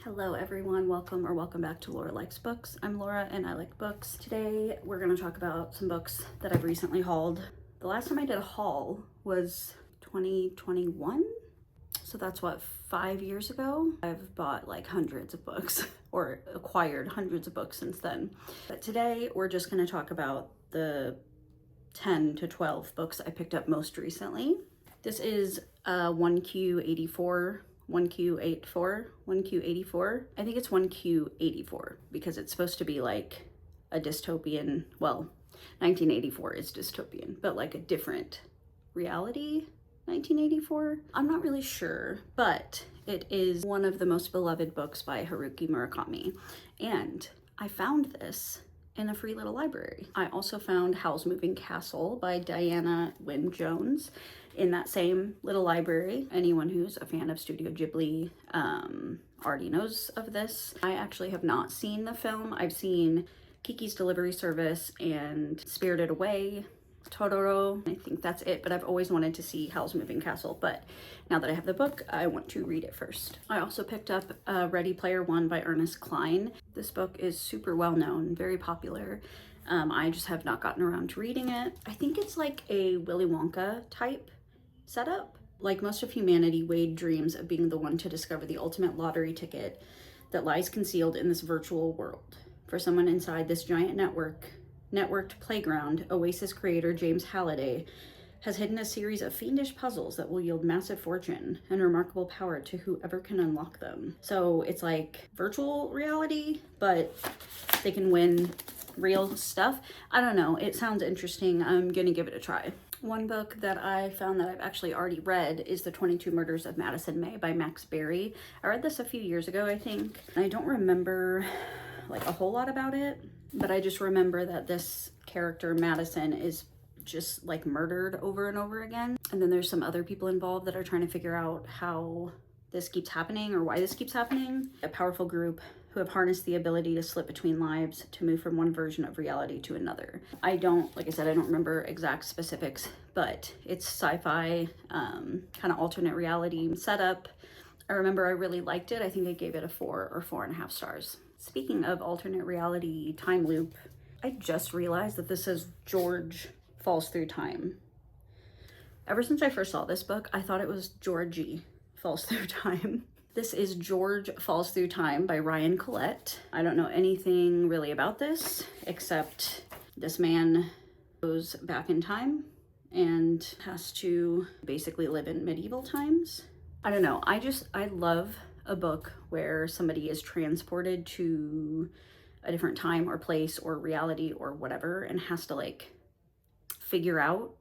Hello everyone, welcome back to Laura Likes Books. I'm Laura and I like books. Today we're going to talk about some books that I've recently hauled. The last time I did a haul was 2021, so that's what, 5 years ago? I've bought like hundreds of books or acquired hundreds of books since then. But today we're just going to talk about the 10 to 12 books I picked up most recently. This is 1Q84. 1Q84. I think it's 1Q84 because it's supposed to be like a dystopian, well, 1984 is dystopian, but like a different reality 1984. I'm not really sure, but it is one of the most beloved books by Haruki Murakami. And I found this in a free little library. I also found Howl's Moving Castle by Diana Wynne Jones in that same little library. Anyone who's a fan of Studio Ghibli already knows of this. I actually have not seen the film. I've seen Kiki's Delivery Service and Spirited Away, Totoro. I think that's it, but I've always wanted to see Howl's Moving Castle, but now that I have the book, I want to read it first. I also picked up Ready Player One by Ernest Cline. This book is super well known, very popular. I just have not gotten around to reading it. I think it's like a Willy Wonka type setup. Like most of humanity, Wade dreams of being the one to discover the ultimate lottery ticket that lies concealed in this virtual world. For someone inside this giant networked playground, Oasis creator James Halliday has hidden a series of fiendish puzzles that will yield massive fortune and remarkable power to whoever can unlock them. So it's like virtual reality, but they can win real stuff. I don't know, it sounds interesting. I'm gonna give it a try. One book that I found that I've actually already read is The 22 Murders of Madison May by Max Barry. I read this a few years ago, I think. I don't remember like a whole lot about it, but I just remember that this character, Madison, is just like murdered over and over again. And then there's some other people involved that are trying to figure out how this keeps happening or why this keeps happening. A powerful group who have harnessed the ability to slip between lives to move from one version of reality to another. Like I said, I don't remember exact specifics, but it's sci-fi, kind of alternate reality setup. I remember I really liked it. I think I gave it a 4 or 4.5 stars. Speaking of alternate reality time loop, I just realized that this says George Falls Through Time. Ever since I first saw this book, I thought it was Georgie Falls Through Time. This is George Falls Through Time by Ryan Collette. I don't know anything really about this, except this man goes back in time and has to basically live in medieval times. I don't know, I love a book where somebody is transported to a different time or place or reality or whatever and has to like figure out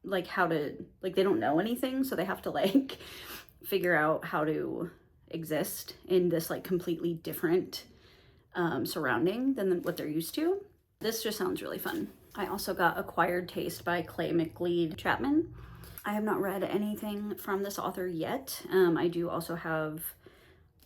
like how to, like they don't know anything, so they have to like figure out how to exist in this like completely different surrounding than what they're used to. This just sounds really fun. I also got Acquired Taste by Clay McLeod Chapman. I have not read anything from this author yet. I do also have,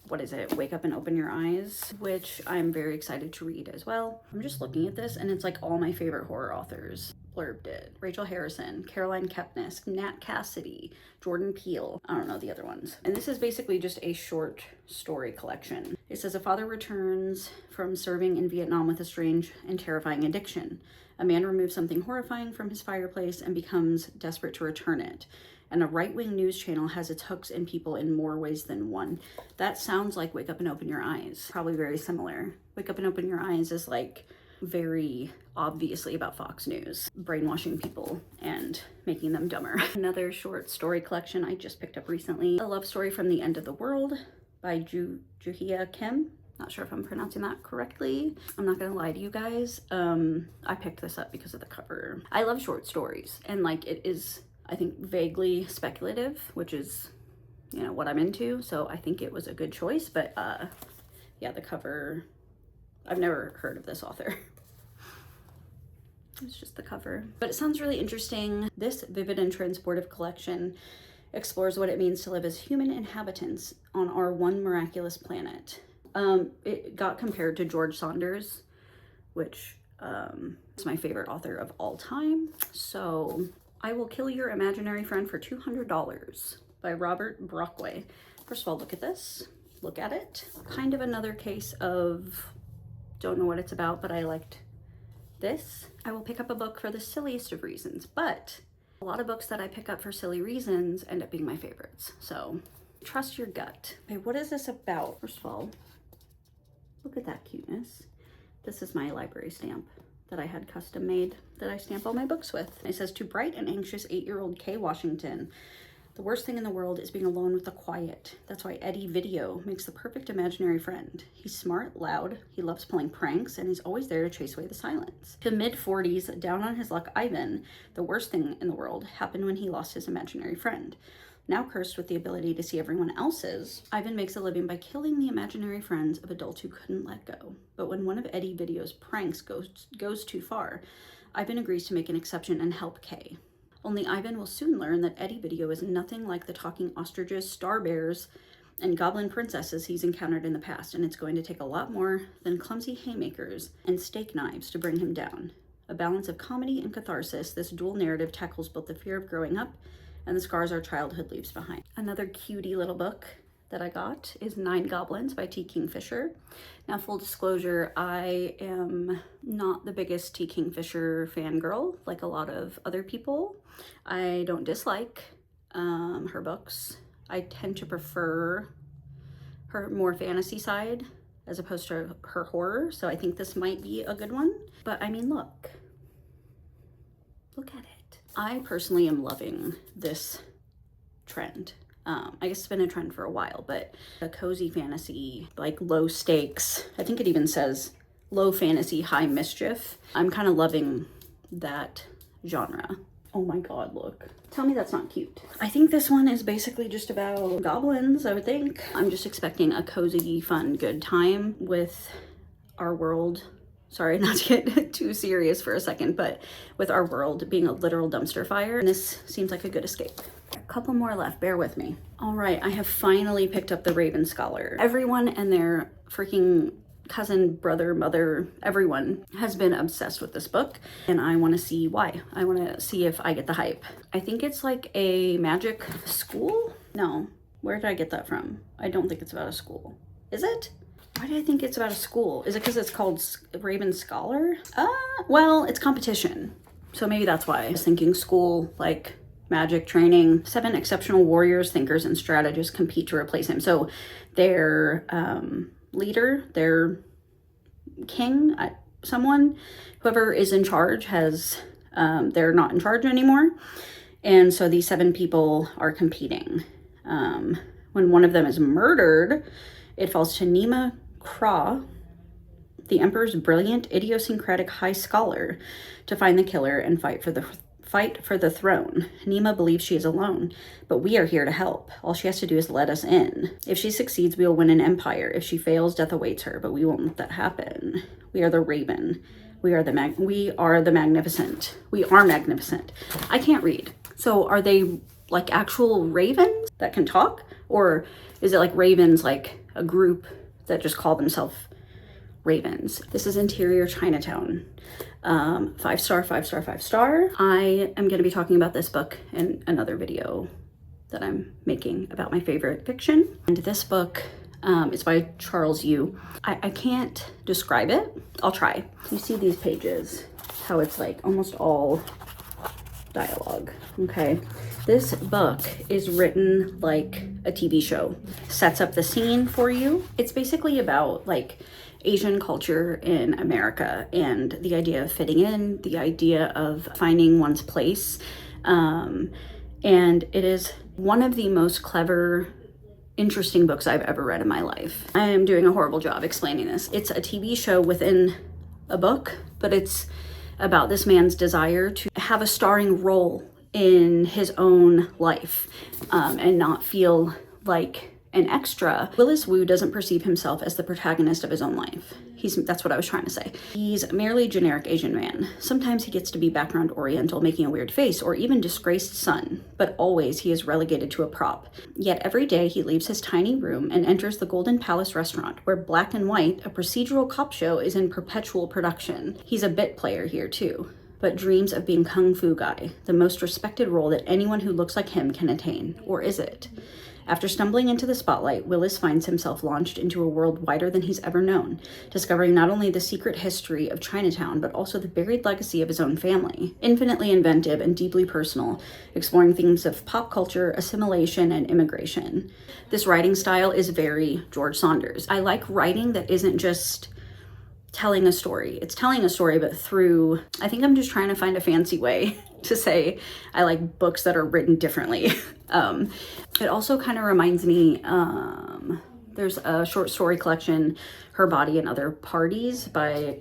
what is it, Wake Up and Open Your Eyes, which I'm very excited to read as well. I'm just looking at this and it's like all my favorite horror authors blurbed it. Rachel Harrison, Caroline Kepnes, Nat Cassidy, Jordan Peele. I don't know the other ones. And this is basically just a short story collection. It says a father returns from serving in Vietnam with a strange and terrifying addiction. A man removes something horrifying from his fireplace and becomes desperate to return it. And a right-wing news channel has its hooks in people in more ways than one. That sounds like Wake Up and Open Your Eyes. Probably very similar. Wake Up and Open Your Eyes is like very obviously about Fox News, brainwashing people and making them dumber. Another short story collection I just picked up recently, A Love Story from the End of the World by Juhia Kim. Not sure if I'm pronouncing that correctly. I'm not gonna lie to you guys. I picked this up because of the cover. I love short stories and like it is, I think, vaguely speculative, which is, you know, what I'm into. So I think it was a good choice, but yeah, the cover, I've never heard of this author. It's just the cover, but it sounds really interesting. This vivid and transportive collection explores what it means to live as human inhabitants on our one miraculous planet. It got compared to George Saunders, which is my favorite author of all time. So I Will Kill Your Imaginary Friend for $200 by Robert Brockway. First of all, look at this. look at it. Kind of another case of don't know what it's about, but I liked this. I will pick up a book for the silliest of reasons, but a lot of books that I pick up for silly reasons end up being my favorites. So trust your gut. Okay, what is this about? First of all, look at that cuteness. This is my library stamp that I had custom made that I stamp all my books with. It says, to bright and anxious 8-year-old Kay Washington, the worst thing in the world is being alone with the quiet. That's why Eddie Video makes the perfect imaginary friend. He's smart, loud, he loves pulling pranks, and he's always there to chase away the silence. To mid-40s, down on his luck Ivan, the worst thing in the world happened when he lost his imaginary friend. Now cursed with the ability to see everyone else's, Ivan makes a living by killing the imaginary friends of adults who couldn't let go. But when one of Eddie Video's pranks goes too far, Ivan agrees to make an exception and help Kay. Only Ivan will soon learn that Eddie Video is nothing like the talking ostriches, star bears, and goblin princesses he's encountered in the past, and it's going to take a lot more than clumsy haymakers and steak knives to bring him down. A balance of comedy and catharsis, this dual narrative tackles both the fear of growing up and the scars our childhood leaves behind. Another cutie little book that I got is 9 Goblins by T. Kingfisher. Now, full disclosure, I am not the biggest T. Kingfisher fangirl like a lot of other people. I don't dislike her books. I tend to prefer her more fantasy side as opposed to her horror, so I think this might be a good one. But I mean, look at it. I personally am loving this trend. I guess it's been a trend for a while, but a cozy fantasy, like low stakes. I think it even says low fantasy, high mischief. I'm kind of loving that genre. Oh my God, look. Tell me that's not cute. I think this one is basically just about goblins, I would think. I'm just expecting a cozy, fun, good time with our world. Sorry, not to get too serious for a second, but with our world being a literal dumpster fire, and this seems like a good escape. A couple more left, bear with me. All right, I have finally picked up The Raven Scholar. Everyone and their freaking cousin, brother, mother, everyone has been obsessed with this book, and I want to see why. I want to see if I get the hype. I think it's like a magic school? No, where did I get that from? I don't think it's about a school. Is it? Why do I think it's about a school? Is it because it's called Raven Scholar? Well, it's competition. So maybe that's why. I was thinking school, like magic training. 7 exceptional warriors, thinkers, and strategists compete to replace him. So their leader, their king, someone, whoever is in charge has, they're not in charge anymore. And so these 7 people are competing. When one of them is murdered, it falls to Nima Kra, the Emperor's brilliant, idiosyncratic high scholar, to find the killer and fight for the throne. Nima believes she is alone, but we are here to help. All she has to do is let us in. If she succeeds, we will win an empire. If she fails, death awaits her, but we won't let that happen. We are the Raven. We are magnificent. We are magnificent. I can't read. So are they like actual ravens that can talk? Or is it like ravens, like a group that just call themselves ravens? This is Interior Chinatown. 5 star, 5 star, 5 star. I am going to be talking about this book in another video that I'm making about my favorite fiction. And this book is by Charles Yu. I can't describe it. I'll try. You see these pages, how it's like almost all dialogue. Okay. This book is written like a TV show, sets up the scene for you. It's basically about like Asian culture in America and the idea of fitting in, the idea of finding one's place. And it is one of the most clever, interesting books I've ever read in my life. I am doing a horrible job explaining this. It's a TV show within a book, but it's about this man's desire to have a starring role in his own life and not feel like an extra. Willis Wu doesn't perceive himself as the protagonist of his own life. That's what I was trying to say. He's merely generic Asian man. Sometimes he gets to be background oriental, making a weird face, or even disgraced son, but always he is relegated to a prop. Yet every day he leaves his tiny room and enters the Golden Palace restaurant, where Black and White, a procedural cop show, is in perpetual production. He's a bit player here too, but dreams of being Kung Fu Guy, the most respected role that anyone who looks like him can attain. Or is it? After stumbling into the spotlight, Willis finds himself launched into a world wider than he's ever known, discovering not only the secret history of Chinatown, but also the buried legacy of his own family. Infinitely inventive and deeply personal, exploring themes of pop culture, assimilation, and immigration. This writing style is very George Saunders. I like writing that isn't just telling a story. It's telling a story, but through, I think I'm just trying to find a fancy way to say I like books that are written differently. It also kind of reminds me, there's a short story collection, Her Body and Other Parties by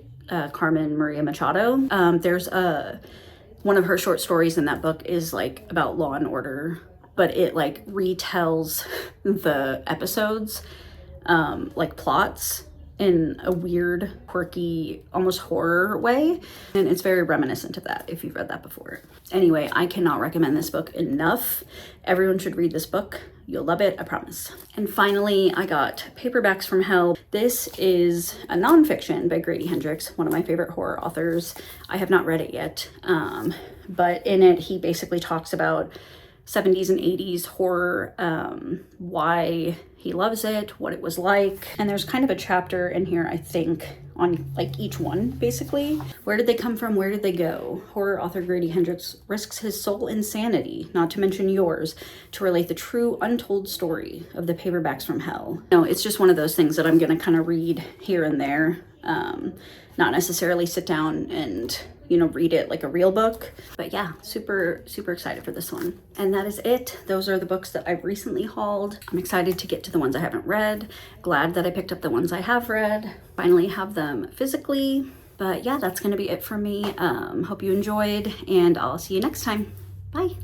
Carmen Maria Machado. There's one of her short stories in that book is like about Law and Order, but it like retells the episodes, like plots, in a weird, quirky, almost horror way. And it's very reminiscent of that, if you've read that before. Anyway, I cannot recommend this book enough. Everyone should read this book. You'll love it, I promise. And finally, I got Paperbacks from Hell. This is a nonfiction by Grady Hendrix, one of my favorite horror authors. I have not read it yet, but in it, he basically talks about 70s and 80s horror, why he loves it, what it was like. And there's kind of a chapter in here, I think, on like each one, basically. Where did they come from? Where did they go? Horror author Grady Hendrix risks his soul insanity, not to mention yours, to relate the true untold story of the Paperbacks from Hell. No, it's just one of those things that I'm gonna kind of read here and there, not necessarily sit down and, you know, read it like a real book. But yeah, super excited for this one. And that is it. Those are the books that I've recently hauled. I'm excited to get to the ones I haven't read. Glad that I picked up the ones I have read. Finally have them physically. But yeah, that's gonna be it for me. Hope you enjoyed, and I'll see you next time. Bye.